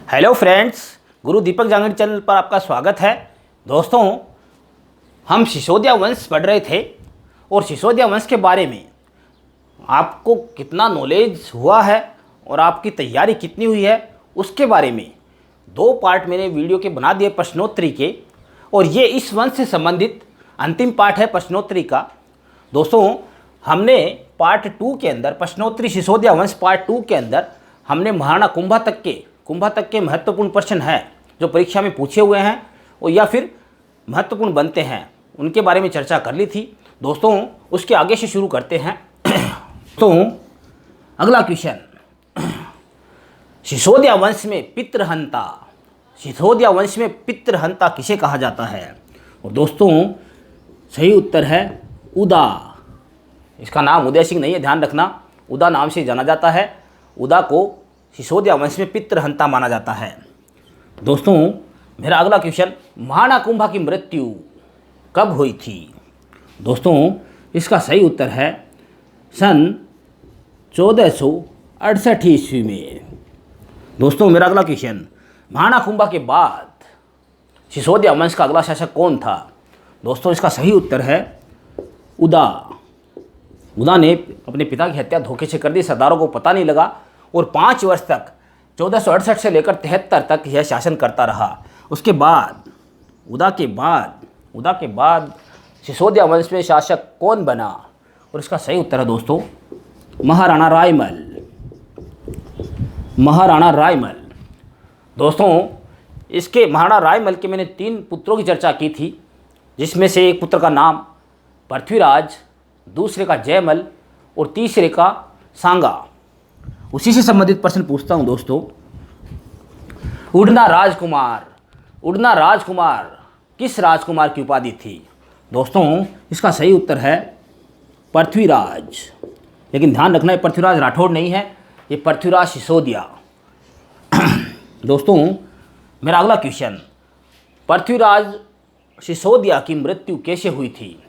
Hello friends, गुरु दीपक Jangad channel पर आपका स्वागत है। दोस्तों, हम सिसोदिया वंश पढ़ रहे थे और सिसोदिया वंश के बारे में आपको कितना नॉलेज हुआ है और आपकी तैयारी कितनी हुई है उसके बारे में 2 पार्ट मैंने वीडियो के बना दिए प्रश्नोत्तरी के, और ये इस वंश से संबंधित अंतिम पार्ट है प्रश्नोत्तरी का। दोस्तों, हमने पार्ट 2 के अंदर प्रश्नोत्तरी सिसोदिया वंश पार्ट 2 के अंदर हमने महाराणा कुंभा तक के महत्वपूर्ण प्रश्न हैं जो परीक्षा में पूछे हुए हैं और या फिर महत्वपूर्ण बनते हैं, उनके बारे में चर्चा कर ली थी। दोस्तों, उसके आगे से शुरू करते हैं। तो अगला क्वेश्चन, सिसोदिया वंश में पितृहंता किसे कहा जाता है? और दोस्तों, सही उत्तर है उदा। इसका नाम उदय सिंह नहीं है, ध्यान रखना, उदा नाम से जाना जाता है। उदा को सिसोदिया वंश में पितृहंता माना जाता है। दोस्तों, मेरा अगला क्वेश्चन, महाराणा कुंभा की मृत्यु कब हुई थी? दोस्तों, इसका सही उत्तर है सन 1468 ईस्वी में। दोस्तों, मेरा अगला क्वेश्चन, महाराणा कुंभा के बाद सिसोदिया वंश का अगला शासक कौन था? दोस्तों, इसका सही उत्तर है उदा। उदा ने अपने पिता की हत्या धोखे से कर दी, सरदारों को पता नहीं लगा और 5 वर्ष तक 1468 से लेकर 73 तक यह शासन करता रहा। उसके बाद उदा के बाद सिसोदिया वंश में शासक कौन बना? और इसका सही उत्तर है दोस्तों महाराणा रायमल। दोस्तों, इसके महाराणा रायमल के मैंने 3 पुत्रों की चर्चा की थी, जिसमें से एक पुत्र का नाम पृथ्वीराज, दूसरे का जयमल और तीसरे का सांगा। उसी से संबंधित प्रश्न पूछता हूं दोस्तों। उड़ना राजकुमार किस राजकुमार की उपाधि थी? दोस्तों, इसका सही उत्तर है पृथ्वीराज। लेकिन ध्यान रखना, ये पृथ्वीराज राठौड़ नहीं है, ये पृथ्वीराज सिसोदिया। दोस्तों, मेरा अगला क्वेश्चन, पृथ्वीराज सिसोदिया की मृत्यु कैसे हुई थी?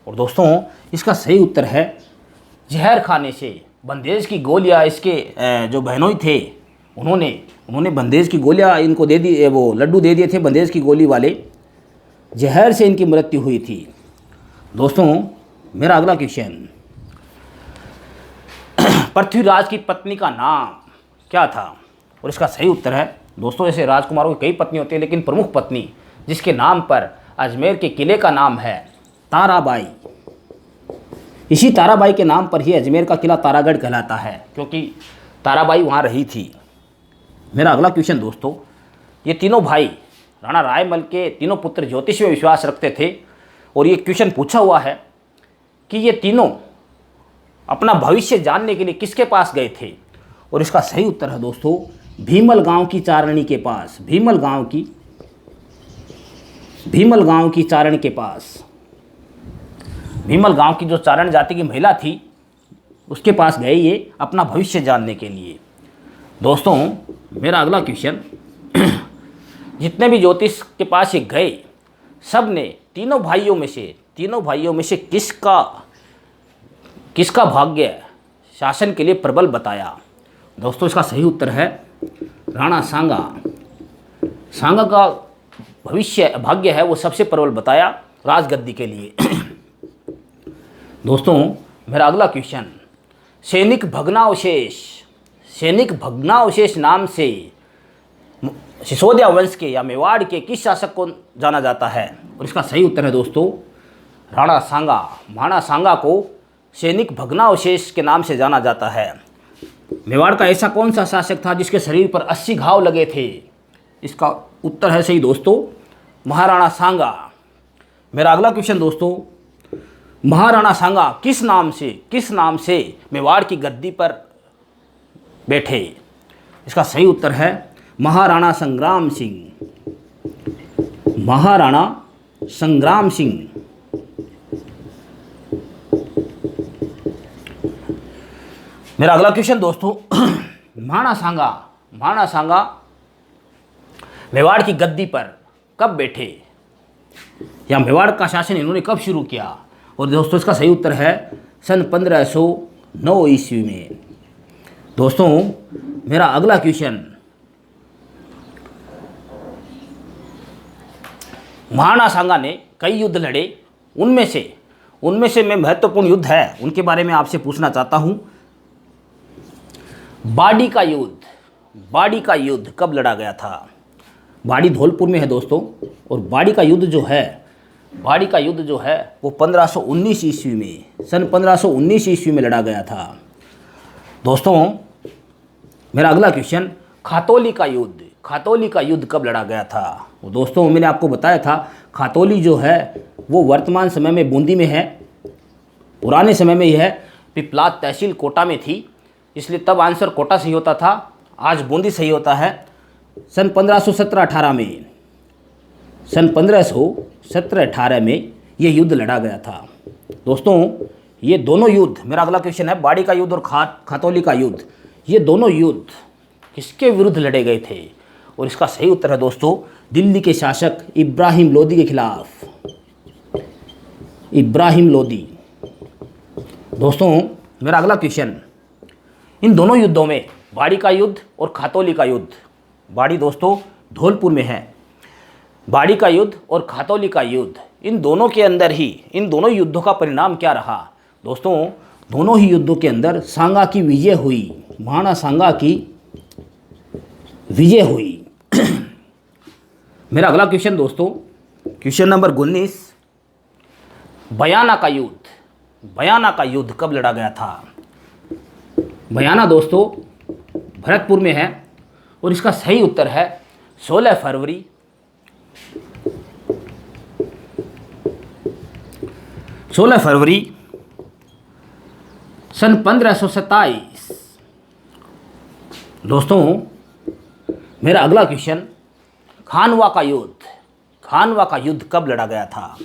और दोस्तों, इसका सही उत्तर है जहर खाने से। बंदेज की गोलियां, इसके जो बहनोई थे उन्होंने बंदेज की गोलियां इनको दे दी, वो लड्डू दे दिए थे बंदेज की गोली वाले, जहर से इनकी मृत्यु हुई थी। दोस्तों, मेरा अगला क्वेश्चन, पृथ्वीराज की पत्नी का नाम क्या था? और इसका सही उत्तर है दोस्तों, ऐसे राजकुमारों की कई पत्नी होती है, लेकिन प्रमुख पत्नी जिसके नाम पर अजमेर के किले का नाम है ताराबाई। इसी ताराबाई के नाम पर ही अजमेर का किला तारागढ़ कहलाता है, क्योंकि ताराबाई वहाँ रही थी। मेरा अगला क्वेश्चन दोस्तों, ये तीनों भाई राणा रायमल के तीनों पुत्र ज्योतिष में विश्वास रखते थे, और ये क्वेश्चन पूछा हुआ है कि ये तीनों अपना भविष्य जानने के लिए किसके पास गए थे? और इसका सही उत्तर है दोस्तों भीमल गांव की चारणी के पास। भीमल गांव की जो चारण जाति की महिला थी उसके पास गए ये अपना भविष्य जानने के लिए। दोस्तों, मेरा अगला क्वेश्चन, जितने भी ज्योतिष के पास ये गए, सब ने तीनों भाइयों में से किसका भाग्य शासन के लिए प्रबल बताया? दोस्तों, इसका सही उत्तर है राणा सांगा का भाग्य है वो सबसे प्रबल बताया राजगद्दी के लिए। दोस्तों, मेरा अगला क्वेश्चन, सैनिक भग्नावशेष नाम से सिसोदिया वंश के या मेवाड़ के किस शासक को जाना जाता है? और इसका सही उत्तर है दोस्तों महाराणा सांगा को सैनिक भग्नावशेष के नाम से जाना जाता है। मेवाड़ का ऐसा कौन सा शासक था जिसके शरीर पर 80 घाव लगे थे? इसका उत्तर है सही दोस्तों महाराणा सांगा। मेरा अगला क्वेश्चन दोस्तों, महाराणा सांगा किस नाम से मेवाड़ की गद्दी पर बैठे? इसका सही उत्तर है महाराणा संग्राम सिंह। मेरा अगला क्वेश्चन दोस्तों, महाराणा सांगा मेवाड़ की गद्दी पर कब बैठे, या मेवाड़ का शासन इन्होंने कब शुरू किया? और दोस्तों, इसका सही उत्तर है सन 1509 ईस्वी में। दोस्तों, मेरा अगला क्वेश्चन, महाराणा सांगा ने कई युद्ध लड़े, उनमें से मैं महत्वपूर्ण युद्ध है उनके बारे में आपसे पूछना चाहता हूँ। बाड़ी का युद्ध कब लड़ा गया था? बाड़ी धौलपुर में है दोस्तों, और बाड़ी का युद्ध जो है वो 1519 ईस्वी में, सन 1519 ईस्वी में लड़ा गया था। दोस्तों मेरा अगला क्वेश्चन, खातौली का युद्ध कब लड़ा गया था? वो दोस्तों मैंने आपको बताया था, खातौली जो है वो वर्तमान समय में बूंदी में है। पुराने समय में यह पिपलाद तहसील कोटा में थी, इसलिए तब आंसर कोटा सही होता था, आज बूंदी सही होता है। सन 1517-18 में यह युद्ध लड़ा गया था। दोस्तों ये दोनों युद्ध, मेरा अगला क्वेश्चन है, बाड़ी का युद्ध और खातौली का युद्ध, ये दोनों युद्ध किसके विरुद्ध लड़े गए थे? और इसका सही उत्तर है दोस्तों, दिल्ली के शासक इब्राहिम लोदी के खिलाफ। इब्राहिम लोदी। दोस्तों मेरा अगला क्वेश्चन, इन दोनों युद्धों में, बाड़ी का युद्ध और खातौली का युद्ध, बाड़ी दोस्तों धौलपुर में है, बाड़ी का युद्ध और खातौली का युद्ध, इन दोनों युद्धों का परिणाम क्या रहा? दोस्तों दोनों ही युद्धों के अंदर सांगा की विजय हुई, महाराणा सांगा की विजय हुई। मेरा अगला क्वेश्चन दोस्तों, क्वेश्चन नंबर 19, बयाना का युद्ध कब लड़ा गया था? बयाना दोस्तों भरतपुर में है, और इसका सही उत्तर है 16 फरवरी 16 फरवरी सन 1527। दोस्तों मेरा अगला क्वेश्चन, खानवा का युद्ध कब लड़ा गया था?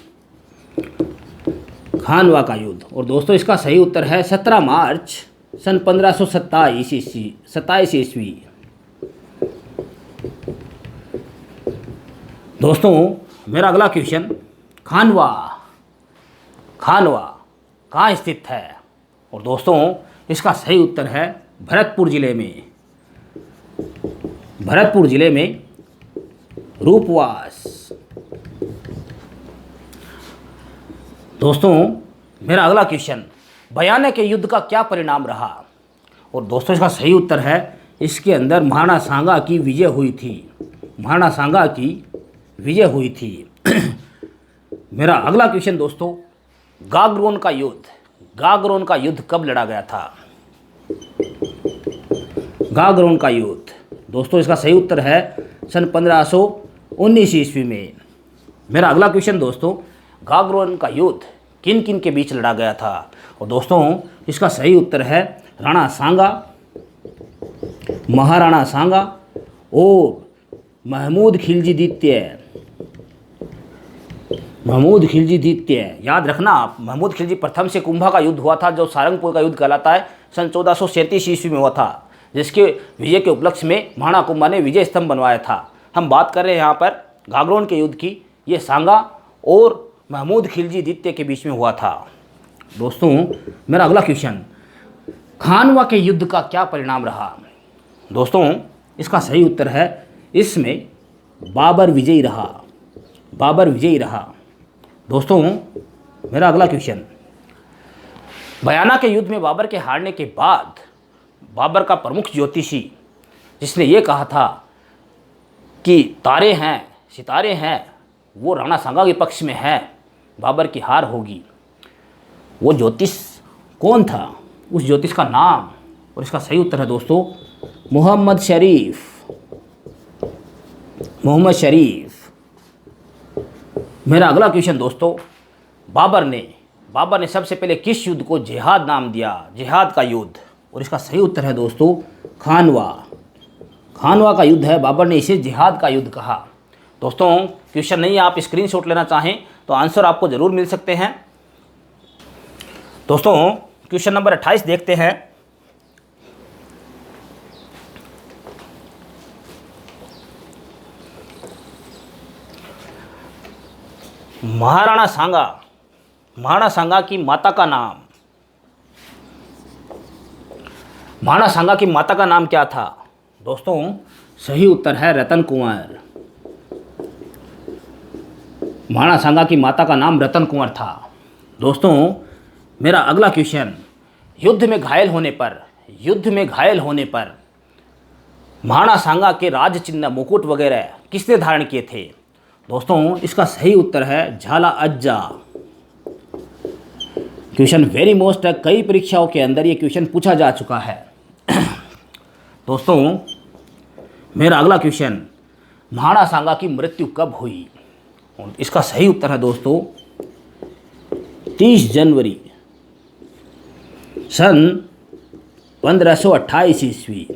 खानवा का युद्ध, और दोस्तों इसका सही उत्तर है 17 मार्च सन 1527 ईस्वी। दोस्तों मेरा अगला क्वेश्चन, खानवा कहाँ स्थित है? और दोस्तों इसका सही उत्तर है भरतपुर जिले में रूपवास। दोस्तों मेरा अगला क्वेश्चन, बयाना के युद्ध का क्या परिणाम रहा? और दोस्तों इसका सही उत्तर है, इसके अंदर महाराणा सांगा की विजय हुई थी। मेरा अगला क्वेश्चन दोस्तों, गागरोन का युद्ध कब लड़ा गया था? गागरोन का युद्ध, दोस्तों इसका सही उत्तर है सन 1519 ईस्वी में। मेरा अगला क्वेश्चन दोस्तों, गागरोन का युद्ध किन किन के बीच लड़ा गया था? और दोस्तों इसका सही उत्तर है महाराणा सांगा और महमूद खिलजी द्वितीय। याद रखना आप, महमूद खिलजी प्रथम से कुंभा का युद्ध हुआ था, जो सारंगपुर का युद्ध कहलाता है, सन 1437 ईस्वी में हुआ था, जिसके विजय के उपलक्ष्य में महाराणा कुंभा ने विजय स्तंभ बनवाया था। हम बात कर रहे हैं यहाँ पर गागरोन के युद्ध की, ये सांगा और महमूद खिलजी द्वितीय के बीच में हुआ था। दोस्तों मेरा अगला क्वेश्चन, खानवा के युद्ध का क्या परिणाम रहा? दोस्तों इसका सही उत्तर है, इसमें बाबर विजयी रहा। दोस्तों मेरा अगला क्वेश्चन, बयाना के युद्ध में बाबर के हारने के बाद बाबर का प्रमुख ज्योतिषी, जिसने ये कहा था कि सितारे हैं वो राणा सांगा के पक्ष में है, बाबर की हार होगी, वो ज्योतिष कौन था? उस ज्योतिष का नाम, और इसका सही उत्तर है दोस्तों मोहम्मद शरीफ। मेरा अगला क्वेश्चन दोस्तों, बाबर ने सबसे पहले किस युद्ध को जिहाद नाम दिया? जिहाद का युद्ध, और इसका सही उत्तर है दोस्तों खानवा का युद्ध है, बाबर ने इसे जिहाद का युद्ध कहा। दोस्तों क्वेश्चन नहीं है, आप स्क्रीनशॉट लेना चाहें तो आंसर आपको ज़रूर मिल सकते हैं। दोस्तों क्वेश्चन नंबर 28 देखते हैं। महाराणा सांगा की माता का नाम, महाराणा सांगा की माता का नाम क्या था? दोस्तों सही उत्तर है रतन कुंवर। महाराणा सांगा की माता का नाम रतन कुंवर था। दोस्तों मेरा अगला क्वेश्चन, युद्ध में घायल होने पर महाराणा सांगा के राज चिन्ह मुकुट वगैरह किसने धारण किए थे? दोस्तों इसका सही उत्तर है झाला अज्जा। क्वेश्चन वेरी मोस्ट है, कई परीक्षाओं के अंदर ये क्वेश्चन पूछा जा चुका है। दोस्तों मेरा अगला क्वेश्चन, महाराणा सांगा की मृत्यु कब हुई? और इसका सही उत्तर है दोस्तों 30 जनवरी सन 1528 ईस्वी।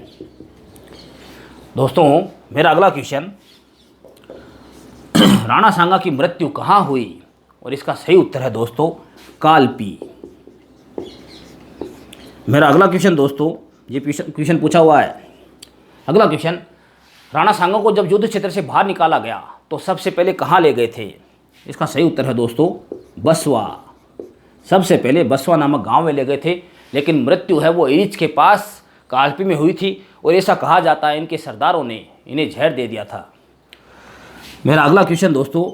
दोस्तों मेरा अगला क्वेश्चन, राणा सांगा की मृत्यु कहाँ हुई? और इसका सही उत्तर है दोस्तों कालपी। मेरा अगला क्वेश्चन दोस्तों, ये क्वेश्चन पूछा हुआ है। अगला क्वेश्चन, राणा सांगा को जब युद्ध क्षेत्र से बाहर निकाला गया तो सबसे पहले कहाँ ले गए थे? इसका सही उत्तर है दोस्तों बसवा। सबसे पहले बसवा नामक गांव में ले गए थे, लेकिन मृत्यु है वो ईच के पास कालपी में हुई थी और ऐसा कहा जाता है इनके सरदारों ने इन्हें जहर दे दिया था। मेरा अगला क्वेश्चन दोस्तों,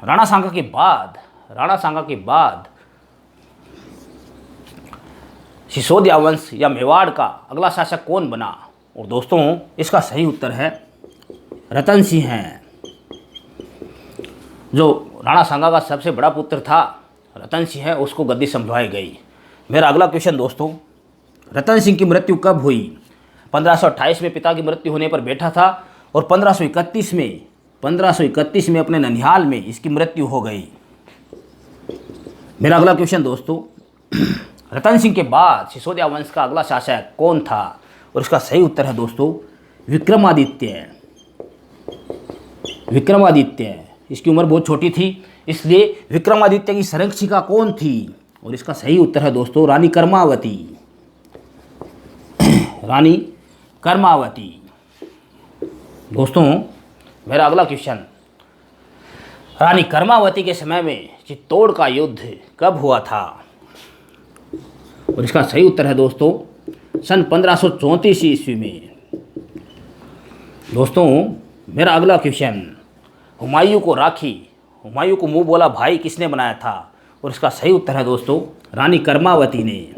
राणा सांगा के बाद सिसोदिया वंश या मेवाड़ का अगला शासक कौन बना? और दोस्तों इसका सही उत्तर है रतन सिंह हैं। जो राणा सांगा का सबसे बड़ा पुत्र था रतन सिंह है, उसको गद्दी संभलवाई गई। मेरा अगला क्वेश्चन दोस्तों, रतन सिंह की मृत्यु कब हुई? 1528 में पिता की मृत्यु होने पर बैठा था और 1531 में अपने ननिहाल में इसकी मृत्यु हो गई। मेरा अगला क्वेश्चन दोस्तों, रतन सिंह के बाद सिसोदिया वंश का अगला शासक कौन था? और इसका सही उत्तर है दोस्तों विक्रमादित्य। इसकी उम्र बहुत छोटी थी, इसलिए विक्रमादित्य की संरक्षिका कौन थी? और इसका सही उत्तर है दोस्तों रानी कर्मावती। दोस्तों मेरा अगला क्वेश्चन, रानी कर्मावती के समय में चित्तौड़ का युद्ध कब हुआ था? और इसका सही उत्तर है दोस्तों सन 1534 ईस्वी में। दोस्तों मेरा अगला क्वेश्चन, हुमायूं को मुंह बोला भाई किसने बनाया था? और इसका सही उत्तर है दोस्तों रानी कर्मावती ने।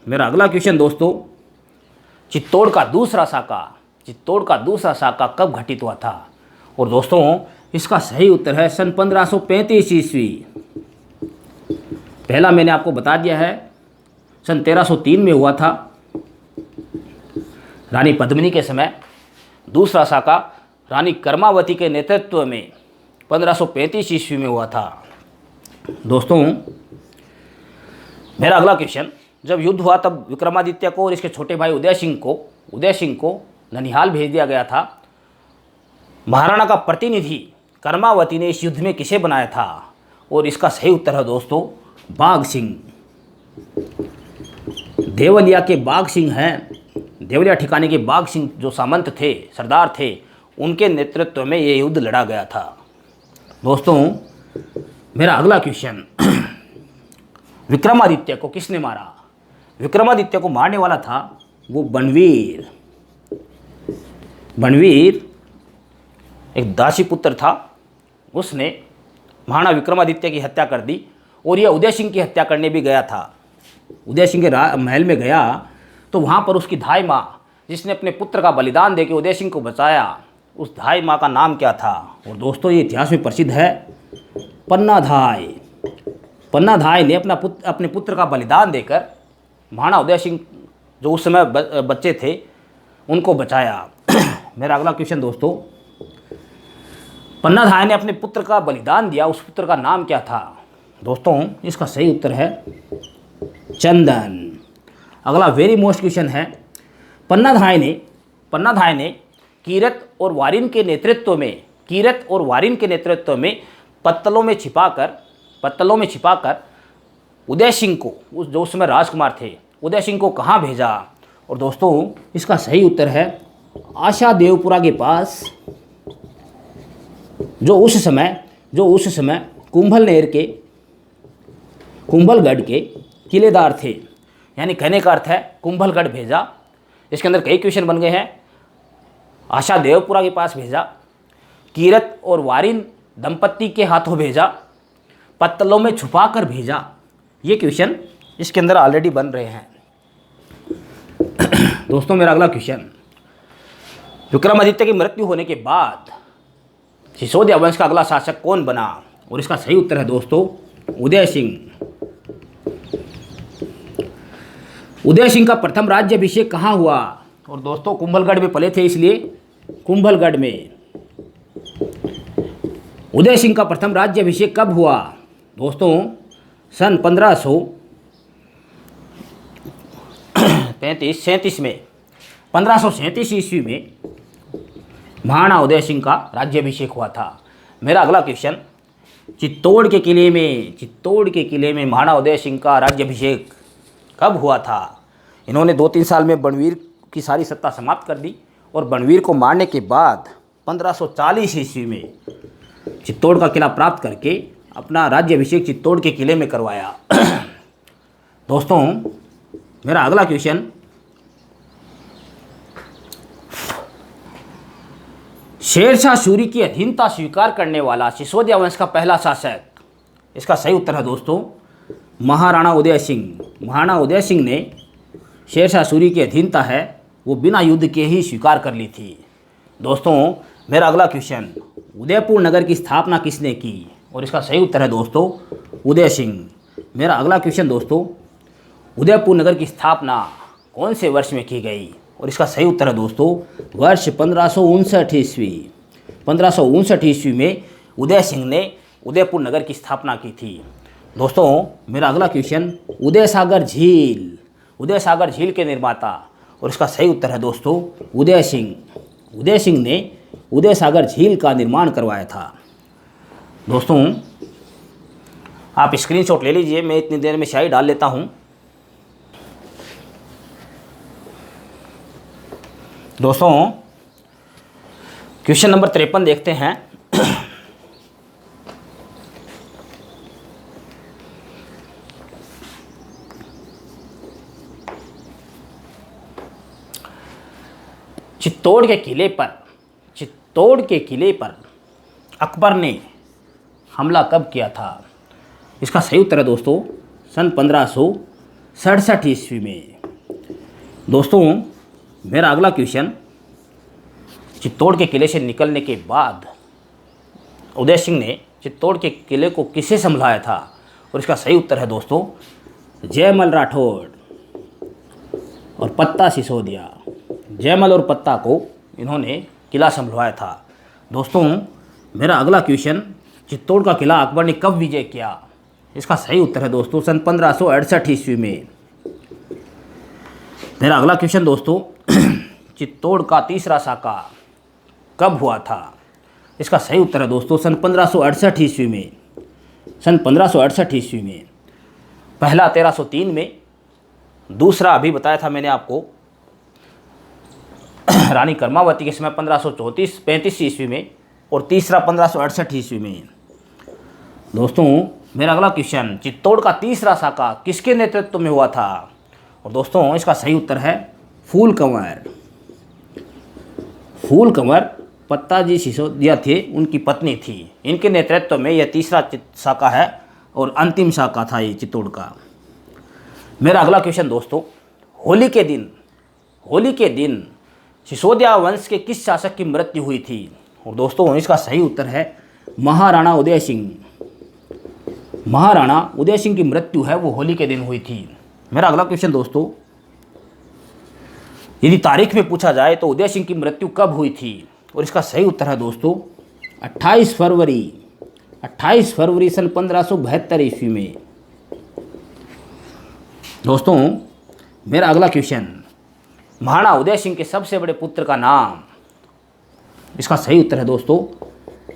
मेरा अगला क्वेश्चन दोस्तों, चित्तौड़ का दूसरा साका कब घटित हुआ था? और दोस्तों इसका सही उत्तर है सन 1535 ईस्वी। पहला मैंने आपको बता दिया है सन 1303 में हुआ था रानी पद्मिनी के समय। दूसरा साका रानी कर्मावती के नेतृत्व में 1535 ईस्वी में हुआ था। दोस्तों मेरा अगला क्वेश्चन, जब युद्ध हुआ तब विक्रमादित्य को और इसके छोटे भाई उदय सिंह को ननिहाल भेज दिया गया था। महाराणा का प्रतिनिधि कर्मावती ने इस युद्ध में किसे बनाया था? और इसका सही उत्तर है दोस्तों बाघ सिंह। देवलिया के बाघ सिंह हैं, देवलिया ठिकाने के बाघ सिंह जो सामंत थे, सरदार थे, उनके नेतृत्व में ये युद्ध लड़ा गया था। दोस्तों मेरा अगला क्वेश्चन, विक्रमादित्य को किसने मारा? विक्रमादित्य को मारने वाला था वो बनवीर एक दासी पुत्र था। उसने महाराणा विक्रमादित्य की हत्या कर दी और यह उदय सिंह की हत्या करने भी गया था। उदय सिंह के महल में गया तो वहाँ पर उसकी धाई माँ, जिसने अपने पुत्र का बलिदान देकर उदय सिंह को बचाया, उस धाई माँ का नाम क्या था? और दोस्तों ये इतिहास में प्रसिद्ध है पन्नाधाय ने अपने पुत्र का बलिदान देकर महाराणा उदय सिंह जो उस समय बच्चे थे उनको बचाया। मेरा अगला क्वेश्चन दोस्तों, पन्नाधाय ने अपने पुत्र का बलिदान दिया, उस पुत्र का नाम क्या था? दोस्तों इसका सही उत्तर है चंदन। अगला वेरी मोस्ट क्वेश्चन है, पन्नाधाय ने कीरत और वारिन के नेतृत्व में पत्तलों में छिपाकर उदय सिंह को, उस जो उस समय राजकुमार थे, उदय सिंह को कहाँ भेजा? और दोस्तों इसका सही उत्तर है आशा देवपुरा के पास, जो उस समय कुंभलगढ़ के किलेदार थे। यानी कहने का अर्थ है कुंभलगढ़ भेजा। इसके अंदर कई क्वेश्चन बन गए हैं। आशा देवपुरा के पास भेजा, कीरत और वारिन दंपत्ति के हाथों भेजा, पत्तलों में छुपा कर भेजा। ये क्वेश्चन इसके अंदर ऑलरेडी बन रहे हैं। दोस्तों मेरा अगला क्वेश्चन, विक्रमादित्य की मृत्यु होने के बाद सिसोदिया वंश का अगला शासक कौन बना? और इसका सही उत्तर है दोस्तों उदय सिंह। उदय सिंह का प्रथम राज्याभिषेक कहाँ हुआ? और दोस्तों कुंभलगढ़ में पले थे, इसलिए कुंभलगढ़ में। उदय सिंह का प्रथम राज्याभिषेक कब हुआ? दोस्तों सन 1537 में, 1537 ईस्वी में महाराणा उदय सिंह का राज्याभिषेक हुआ था। मेरा अगला क्वेश्चन, चित्तौड़ के किले में महाराणा उदय सिंह का राज्याभिषेक कब हुआ था? इन्होंने 2-3 साल में बणवीर की सारी सत्ता समाप्त कर दी और बणवीर को मारने के बाद 1540 ईस्वी में चित्तौड़ का किला प्राप्त करके अपना राज्याभिषेक चित्तौड़ के किले में करवाया। दोस्तों मेरा अगला क्वेश्चन, शेरशाह सूरी की अधीनता स्वीकार करने वाला सिसोदिया वंश का पहला शासक? इसका सही उत्तर है दोस्तों महाराणा उदय सिंह। महाराणा उदय सिंह ने शेरशाह सूरी की अधीनता है वो बिना युद्ध के ही स्वीकार कर ली थी। दोस्तों मेरा अगला क्वेश्चन, उदयपुर नगर की स्थापना किसने की? और इसका सही उत्तर है दोस्तों उदय सिंह। मेरा अगला क्वेश्चन दोस्तों, उदयपुर नगर की स्थापना कौन से वर्ष में की गई? और इसका सही उत्तर है दोस्तों वर्ष 1559 ईस्वी। 1559 ईस्वी में उदय सिंह ने उदयपुर नगर की स्थापना की थी। दोस्तों मेरा अगला क्वेश्चन, उदय सागर झील के निर्माता? और इसका सही उत्तर है दोस्तों उदय सिंह। उदय सिंह ने उदय सागर झील का निर्माण करवाया था। दोस्तों आप स्क्रीनशॉट ले लीजिए, मैं इतनी देर में शाही डाल लेता हूँ। दोस्तों क्वेश्चन नंबर 53 देखते हैं। चित्तौड़ के किले पर अकबर ने हमला कब किया था? इसका सही उत्तर है दोस्तों सन 1567 ईस्वी में। दोस्तों मेरा अगला क्वेश्चन, चित्तौड़ के किले से निकलने के बाद उदय सिंह ने चित्तौड़ के किले को किसे संभाला था? और इसका सही उत्तर है दोस्तों जयमल राठौड़ और पत्ता सिसोदिया। जयमल और पत्ता को इन्होंने किला संभलवाया था। दोस्तों मेरा अगला क्वेश्चन, चित्तौड़ का किला अकबर ने कब विजय किया? इसका सही उत्तर है दोस्तों सन 1568 ईस्वी में। मेरा अगला क्वेश्चन दोस्तों, चित्तौड़ का तीसरा साका कब हुआ था? इसका सही उत्तर है दोस्तों सन 1568 ईस्वी में। सन 1568 ईस्वी में। पहला 1303 में, दूसरा अभी बताया था मैंने आपको रानी कर्मावती के समय 1534-35 ईस्वी में, और तीसरा 1568 ईस्वी में। दोस्तों मेरा अगला क्वेश्चन, चित्तौड़ का तीसरा साका किसके नेतृत्व में हुआ था? और दोस्तों इसका सही उत्तर है फूल कंवर पत्ताजी सिसोदिया थे, उनकी पत्नी थी। इनके नेतृत्व में यह तीसरा साका है और अंतिम साका था ये चित्तौड़ का। मेरा अगला क्वेश्चन दोस्तों, होली के दिन सिसोदिया वंश के किस शासक की मृत्यु हुई थी? और दोस्तों इसका सही उत्तर है महाराणा उदय सिंह। महाराणा उदय सिंह की मृत्यु है वो होली के दिन हुई थी। मेरा अगला क्वेश्चन दोस्तों, यदि तारीख में पूछा जाए तो उदय सिंह की मृत्यु कब हुई थी? और इसका सही उत्तर है दोस्तों 28 फरवरी सन 1572 ईस्वी में। दोस्तों मेरा अगला क्वेश्चन, महाराणा उदय सिंह के सबसे बड़े पुत्र का नाम? इसका सही उत्तर है दोस्तों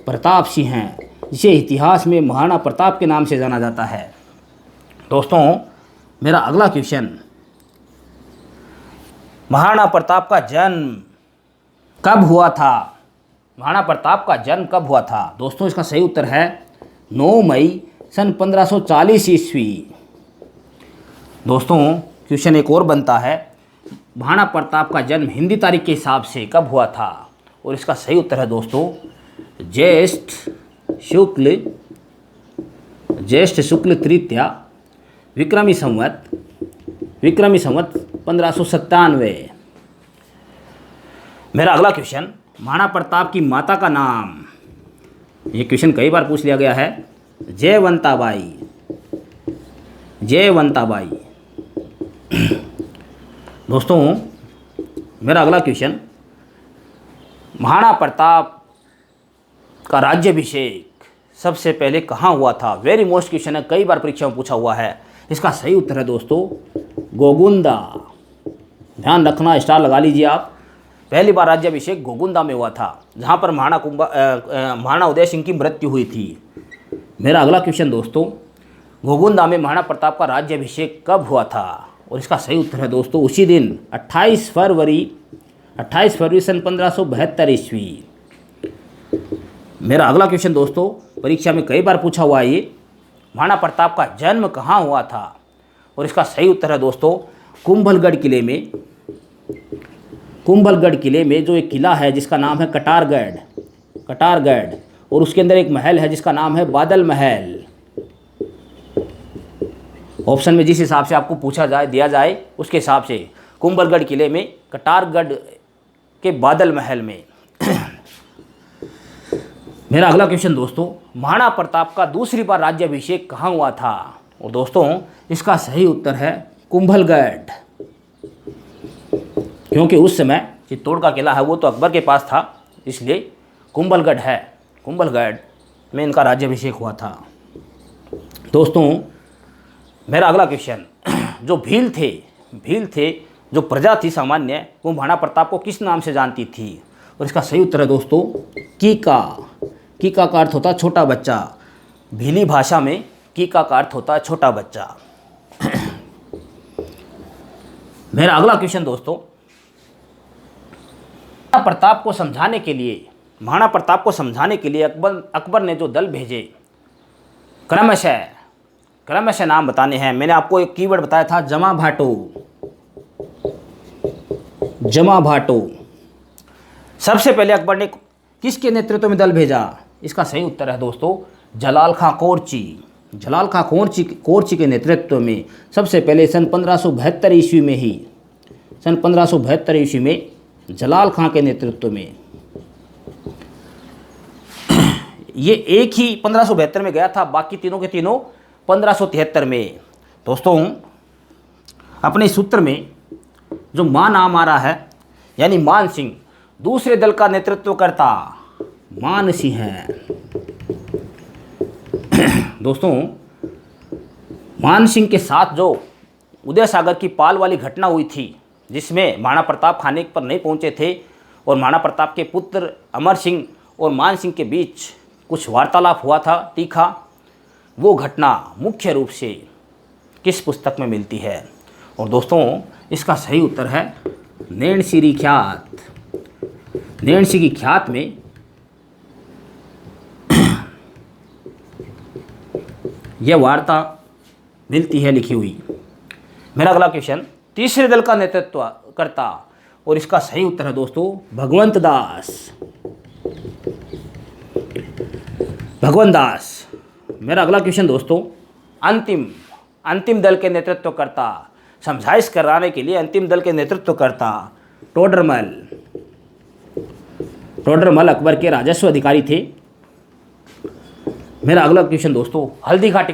प्रताप सिंह हैं, जिसे इतिहास में महाराणा प्रताप के नाम से जाना जाता है। दोस्तों मेरा अगला क्वेश्चन, महाराणा प्रताप का जन्म कब हुआ था? महाराणा प्रताप का जन्म कब हुआ था? दोस्तों इसका सही उत्तर है 9 मई सन 1540 ईस्वी। दोस्तों क्वेश्चन एक और बनता है, महाराणा प्रताप का जन्म हिंदी तारीख के हिसाब से कब हुआ था? और इसका सही उत्तर है दोस्तों ज्येष्ठ शुक्ल तृतीया विक्रमी संवत 1597। मेरा अगला क्वेश्चन, महाराणा प्रताप की माता का नाम। ये क्वेश्चन कई बार पूछ लिया गया है। जयवंताबाई। दोस्तों मेरा अगला क्वेश्चन, महाराणा प्रताप का राज्याभिषेक सबसे पहले कहाँ हुआ था। वेरी मोस्ट क्वेश्चन है, कई बार परीक्षा में पूछा हुआ है। इसका सही उत्तर है दोस्तों गोगुंदा। ध्यान रखना, स्टार लगा लीजिए आप। पहली बार राज्याभिषेक गोगुंदा में हुआ था, जहाँ पर महाराणा उदय सिंह की मृत्यु हुई थी। मेरा अगला क्वेश्चन दोस्तों, गोगुंदा में महाराणा प्रताप का राज्याभिषेक कब हुआ था। और इसका सही उत्तर है दोस्तों उसी दिन 28 फरवरी सन 1572 ईस्वी। मेरा अगला क्वेश्चन दोस्तों, परीक्षा में कई बार पूछा हुआ है ये, महाराणा प्रताप का जन्म कहाँ हुआ था। और इसका सही उत्तर है दोस्तों कुंभलगढ़ किले में जो एक किला है जिसका नाम है कटारगढ़, और उसके अंदर एक महल है जिसका नाम है बादल महल। ऑप्शन में जिस हिसाब से आपको दिया जाए उसके हिसाब से कुंभलगढ़ किले में, कटारगढ़ के बादल महल में। मेरा अगला क्वेश्चन दोस्तों, महाराणा प्रताप का दूसरी बार राज्याभिषेक कहाँ हुआ था। और दोस्तों इसका सही उत्तर है कुंभलगढ़, क्योंकि उस समय चित्तौड़ का किला है वो तो अकबर के पास था, इसलिए कुंभलगढ़ में इनका राज्याभिषेक हुआ था। दोस्तों मेरा अगला क्वेश्चन, जो भील थे जो प्रजा थी सामान्य, वो महाराणा प्रताप को किस नाम से जानती थी। और इसका सही उत्तर है दोस्तों कीका का अर्थ होता है छोटा बच्चा। भीली भाषा में कीका का अर्थ होता है छोटा बच्चा। मेरा अगला क्वेश्चन दोस्तों, महाराणा प्रताप को समझाने के लिए अकबर ने जो दल भेजे, क्रमशः नाम बताने हैं। मैंने आपको एक कीवर्ड बताया था, जमा भाटो। सबसे पहले अकबर ने किसके नेतृत्व में दल भेजा। इसका सही उत्तर है दोस्तों जलाल खां कोरची के नेतृत्व में सबसे पहले सन 1572 ईस्वी में जलाल खां के नेतृत्व में। ये एक ही 1572 में गया था, बाकी तीनों के तीनों 1573 में। दोस्तों अपने सूत्र में जो मान नाम आ रहा है, यानी मान सिंह दूसरे दल का नेतृत्व करता मान सिंह है। दोस्तों मान सिंह के साथ जो उदय सागर की पाल वाली घटना हुई थी, जिसमें महाराणा प्रताप खाने पर नहीं पहुंचे थे और महाराणा प्रताप के पुत्र अमर सिंह और मान सिंह के बीच कुछ वार्तालाप हुआ था तीखा, वो घटना मुख्य रूप से किस पुस्तक में मिलती है। और दोस्तों इसका सही उत्तर है नैणसी की ख्यात में यह वार्ता मिलती है लिखी हुई। मेरा अगला क्वेश्चन, तीसरे दल का नेतृत्व करता। और इसका सही उत्तर है दोस्तों भगवंत दास। मेरा अगला क्वेश्चन दोस्तों, अंतिम दल के नेतृत्व करता, समझाइश कराने के लिए अंतिम दल के नेतृत्व करता टोडरमल अकबर के राजस्व अधिकारी थे। मेरा अगला क्वेश्चन दोस्तों, हल्दी घाटी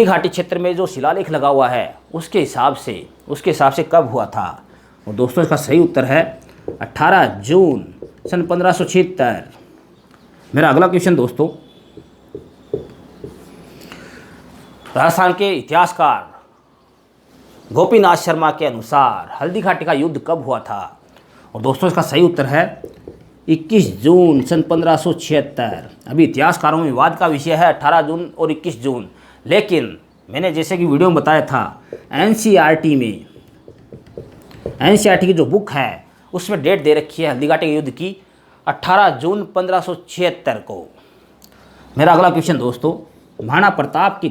घाटी क्षेत्र में जो शिलालेख लगा हुआ है उसके हिसाब से कब हुआ था। और दोस्तों इसका सही उत्तर है 18 जून सन 1576। मेरा अगला क्वेश्चन दोस्तों, राजस्थान के इतिहासकार गोपीनाथ शर्मा के अनुसार हल्दी घाटी का युद्ध कब हुआ था। और दोस्तों इसका सही उत्तर है 21 जून सन 1576। अभी इतिहासकारों में विवाद का विषय है 18 जून और 21 जून, लेकिन मैंने जैसे कि वीडियो में बताया था एनसीईआरटी की जो बुक है उसमें डेट दे रखी है हल्दी घाटी के युद्ध की 18 जून 1576 को। मेरा अगला क्वेश्चन दोस्तों, महाराणा प्रताप के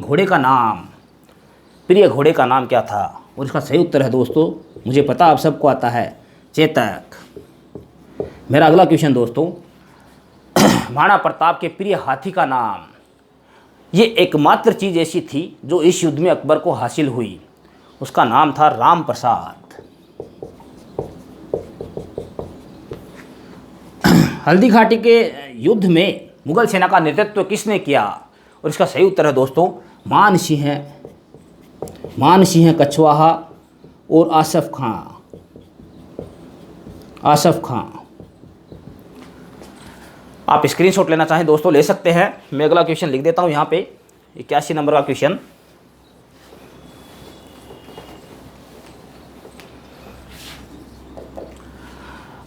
प्रिय घोड़े का नाम क्या था। और इसका सही उत्तर है दोस्तों, मुझे पता आप सबको आता है, चेतक। मेरा अगला क्वेश्चन दोस्तों, महाराणा प्रताप के प्रिय हाथी का नाम। ये एकमात्र चीज़ ऐसी थी जो इस युद्ध में अकबर को हासिल हुई, उसका नाम था राम प्रसाद। हल्दी घाटी के युद्ध में मुगल सेना का नेतृत्व किसने किया? और इसका सही उत्तर है दोस्तों मान सिंह कछवाहा और आसफ खां। आप स्क्रीनशॉट लेना चाहें दोस्तों ले सकते हैं। मैं अगला क्वेश्चन लिख देता हूं यहाँ पे, 81 नंबर का क्वेश्चन।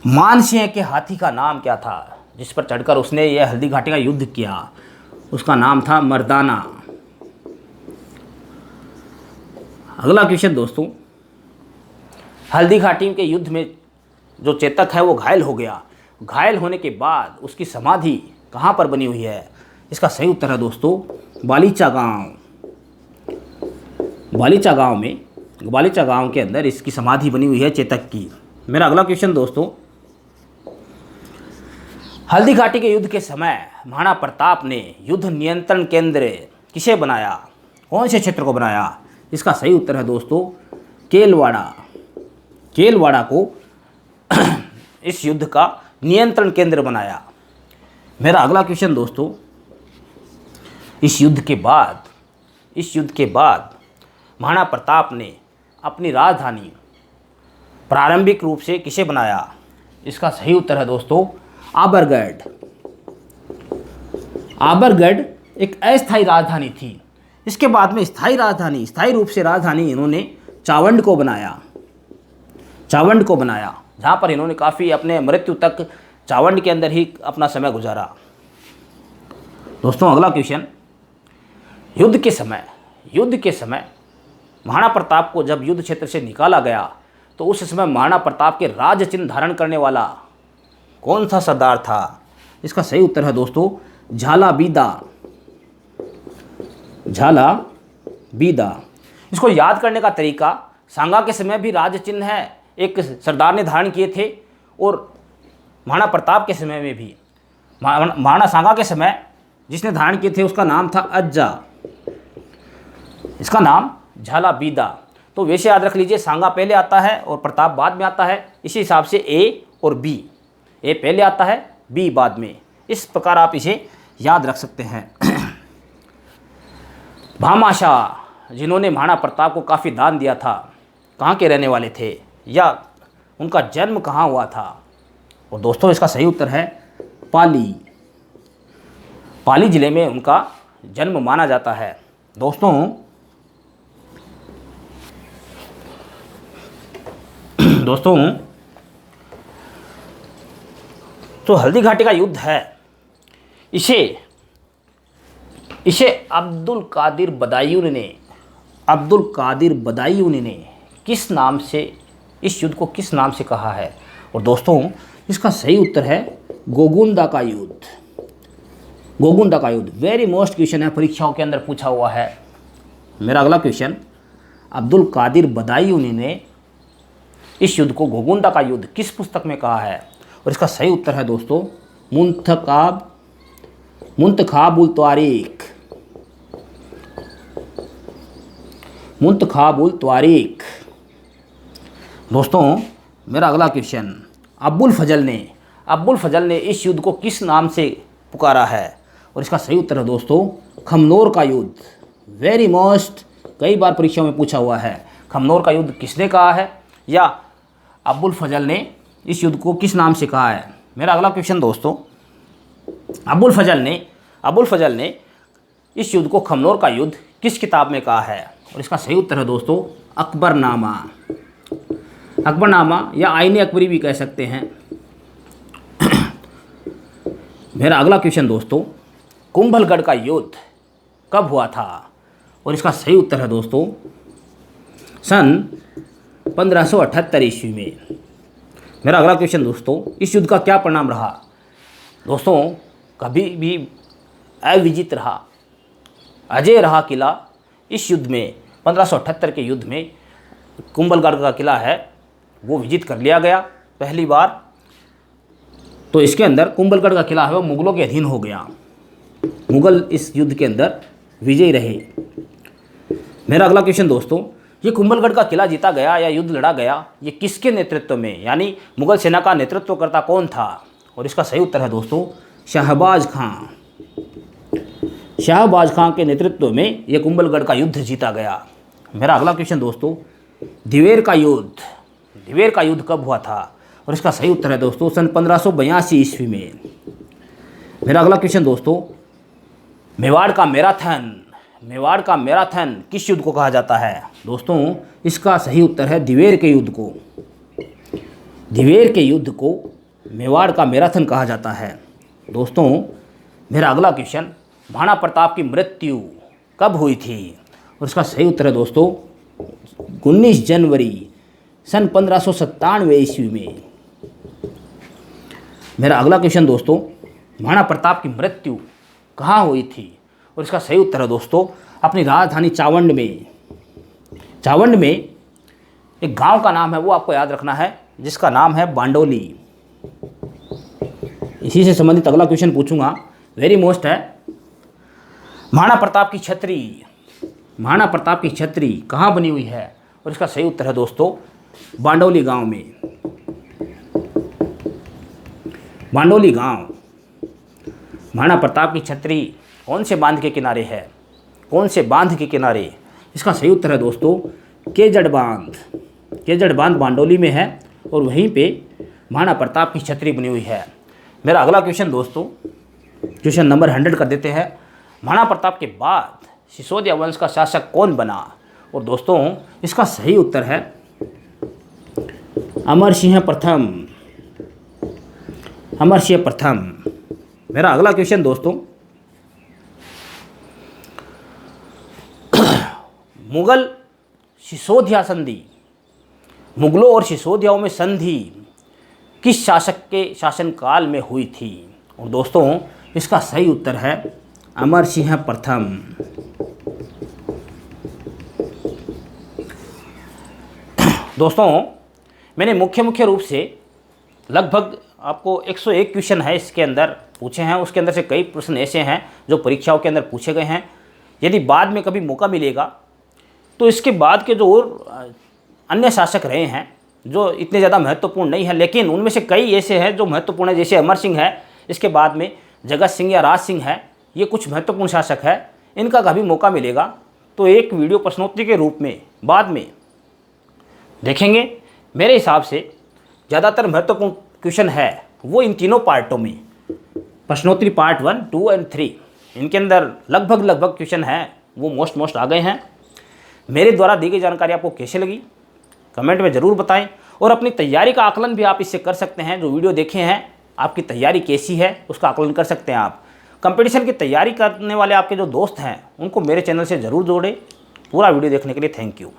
मान सिंह के हाथी का नाम क्या था जिस पर चढ़कर उसने यह हल्दी घाटी का युद्ध किया? उसका नाम था मर्दाना। अगला क्वेश्चन दोस्तों, हल्दी घाटी के युद्ध में जो चेतक है वो घायल हो गया। घायल होने के बाद उसकी समाधि कहाँ पर बनी हुई है? इसका सही उत्तर है दोस्तों बालीचा गांव के अंदर इसकी समाधि बनी हुई है चेतक की। मेरा अगला क्वेश्चन दोस्तों, हल्दी घाटी के युद्ध के समय महाराणा प्रताप ने युद्ध नियंत्रण केंद्र किसे बनाया? कौन से क्षेत्र को बनाया? इसका सही उत्तर है दोस्तों केलवाड़ा को इस युद्ध का नियंत्रण केंद्र बनाया। मेरा अगला क्वेश्चन दोस्तों, इस युद्ध के बाद महाराणा प्रताप ने अपनी राजधानी प्रारंभिक रूप से किसे बनाया? इसका सही उत्तर है दोस्तों आबरगढ़ एक अस्थायी राजधानी थी। इसके बाद में स्थायी रूप से राजधानी इन्होंने चावंड को बनाया, जहाँ पर इन्होंने काफ़ी अपने मृत्यु तक चावंड के अंदर ही अपना समय गुजारा। दोस्तों अगला क्वेश्चन, युद्ध के समय महाराणा प्रताप को जब युद्ध क्षेत्र से निकाला गया तो उस समय महाराणा प्रताप के राज चिन्ह धारण करने वाला कौन सा सरदार था? इसका सही उत्तर है दोस्तों झाला बीदा। इसको याद करने का तरीका, सांगा के समय भी राज चिन्ह है एक सरदार ने धारण किए थे, और महाराणा प्रताप के समय में भी महाराणा सांगा के समय जिसने धारण किए थे उसका नाम था अज्जा, इसका नाम झाला बीदा। तो वैसे याद रख लीजिए, सांगा पहले आता है और प्रताप बाद में आता है। इसी हिसाब से ए और बी, ए पहले आता है बी बाद में, इस प्रकार आप इसे याद रख सकते हैं। भामाशाह जिन्होंने महाराणा प्रताप को काफ़ी दान दिया था, कहाँ के रहने वाले थे या उनका जन्म कहाँ हुआ था? और दोस्तों इसका सही उत्तर है पाली जिले में उनका जन्म माना जाता है। दोस्तों तो हल्दी घाटी का युद्ध है, इसे अब्दुल कादिर बदायूनी ने किस नाम से, इस युद्ध को किस नाम से कहा है? और दोस्तों इसका सही उत्तर है गोगुंदा का युद्ध। वेरी मोस्ट क्वेश्चन है, परीक्षाओं के अंदर पूछा हुआ है। मेरा अगला क्वेश्चन, अब्दुल कादिर बदायूनी ने इस युद्ध को गोगुंदा का युद्ध किस पुस्तक में कहा है? और इसका सही उत्तर है दोस्तों मुंतखाबुल त्वारीख। दोस्तों मेरा अगला क्वेश्चन, अब्बुल फजल ने इस युद्ध को किस नाम से पुकारा है? और इसका सही उत्तर है दोस्तों खमनोर का युद्ध। वेरी मोस्ट, कई बार परीक्षा में पूछा हुआ है, खमनोर का युद्ध किसने कहा है या अब्बुल फजल ने इस युद्ध को किस नाम से कहा है? मेरा अगला क्वेश्चन दोस्तों, अब्बुल फजल ने इस युद्ध को खमनोर का युद्ध किस किताब में कहा है? और इसका सही उत्तर है दोस्तों अकबरनामा या आईने अकबरी भी कह सकते हैं। मेरा अगला क्वेश्चन दोस्तों, कुंभलगढ़ का युद्ध कब हुआ था? और इसका सही उत्तर है दोस्तों सन 1578 ईस्वी में। मेरा अगला क्वेश्चन दोस्तों, इस युद्ध का क्या परिणाम रहा? दोस्तों कभी भी अविजित रहा, अजय रहा किला। इस युद्ध में 1578 के युद्ध में कुंभलगढ़ का किला है वो विजित कर लिया गया पहली बार। तो इसके अंदर कुंभलगढ़ का किला है वो मुगलों के अधीन हो गया। मुगल इस युद्ध के अंदर विजयी रहे। मेरा अगला क्वेश्चन दोस्तों, ये कुंभलगढ़ का किला जीता गया या युद्ध लड़ा गया, ये किसके नेतृत्व में, यानी मुगल सेना का नेतृत्व करता कौन था? और इसका सही उत्तर है दोस्तों शहबाज खां। शहबाज खां के नेतृत्व में ये कुंभलगढ़ का युद्ध जीता गया। मेरा अगला क्वेश्चन दोस्तों, दिवेर का युद्ध कब हुआ था? और इसका सही उत्तर है दोस्तों सन 1582 ईस्वी में। मेरा अगला क्वेश्चन दोस्तों, मेवाड़ का मैराथन किस युद्ध को कहा जाता है? दोस्तों इसका सही उत्तर है दिवेर के युद्ध को। दिवेर के युद्ध को मेवाड़ का मैराथन कहा जाता है। दोस्तों मेरा अगला क्वेश्चन, महाराणा प्रताप की मृत्यु कब हुई थी? और इसका सही उत्तर है दोस्तों 19 जनवरी सन 1597 ईस्वी में। मेरा अगला क्वेश्चन दोस्तों, महाराणा प्रताप की मृत्यु कहाँ हुई थी? और इसका सही उत्तर है दोस्तों अपनी राजधानी चावंड में। चावंड में एक गांव का नाम है वो आपको याद रखना है, जिसका नाम है बांडोली। इसी से संबंधित अगला क्वेश्चन पूछूंगा, वेरी मोस्ट है। महाराणा प्रताप की छतरी कहाँ बनी हुई है? और इसका सही उत्तर है दोस्तों बांडोली गांव में। बांडोली गांव महाराणा प्रताप की छतरी कौन से बांध के किनारे है? कौन से बांध के किनारे? इसका सही उत्तर है दोस्तों केजड़ बांध बांडोली में है और वहीं पे महाराणा प्रताप की छतरी बनी हुई है। मेरा अगला क्वेश्चन दोस्तों, क्वेश्चन नंबर 100 कर देते हैं। महाराणा प्रताप के बाद सिसोदिया वंश का शासक कौन बना? और दोस्तों इसका सही उत्तर है अमर सिंह प्रथम। मेरा अगला क्वेश्चन दोस्तों, मुगलों और सिसोदियाओं में संधि किस शासक के शासनकाल में हुई थी? और दोस्तों इसका सही उत्तर है अमर सिंह प्रथम। दोस्तों मैंने मुख्य रूप से लगभग आपको 101 क्वेश्चन है इसके अंदर पूछे हैं। उसके अंदर से कई प्रश्न ऐसे हैं जो परीक्षाओं के अंदर पूछे गए हैं। यदि बाद में कभी मौका मिलेगा तो इसके बाद के जो और अन्य शासक रहे हैं जो इतने ज़्यादा महत्वपूर्ण नहीं है, लेकिन उनमें से कई ऐसे हैं जो महत्वपूर्ण है, जैसे अमर सिंह है, इसके बाद में जगत सिंह या राज सिंह है, ये कुछ महत्वपूर्ण शासक है। इनका कभी मौका मिलेगा तो एक वीडियो प्रश्नोत्तरी के रूप में बाद में देखेंगे। मेरे हिसाब से ज़्यादातर महत्वपूर्ण क्वेश्चन है वो इन तीनों पार्टों में, प्रश्नोत्तरी पार्ट 1, 2 और 3, इनके अंदर लगभग क्वेश्चन हैं वो मोस्ट आ गए हैं। मेरे द्वारा दी गई जानकारी आपको कैसे लगी कमेंट में ज़रूर बताएं, और अपनी तैयारी का आकलन भी आप इससे कर सकते हैं। जो वीडियो देखे हैं आपकी तैयारी कैसी है उसका आकलन कर सकते हैं आप। कंपटीशन की तैयारी करने वाले आपके जो दोस्त हैं उनको मेरे चैनल से ज़रूर जोड़ें। पूरा वीडियो देखने के लिए थैंक यू।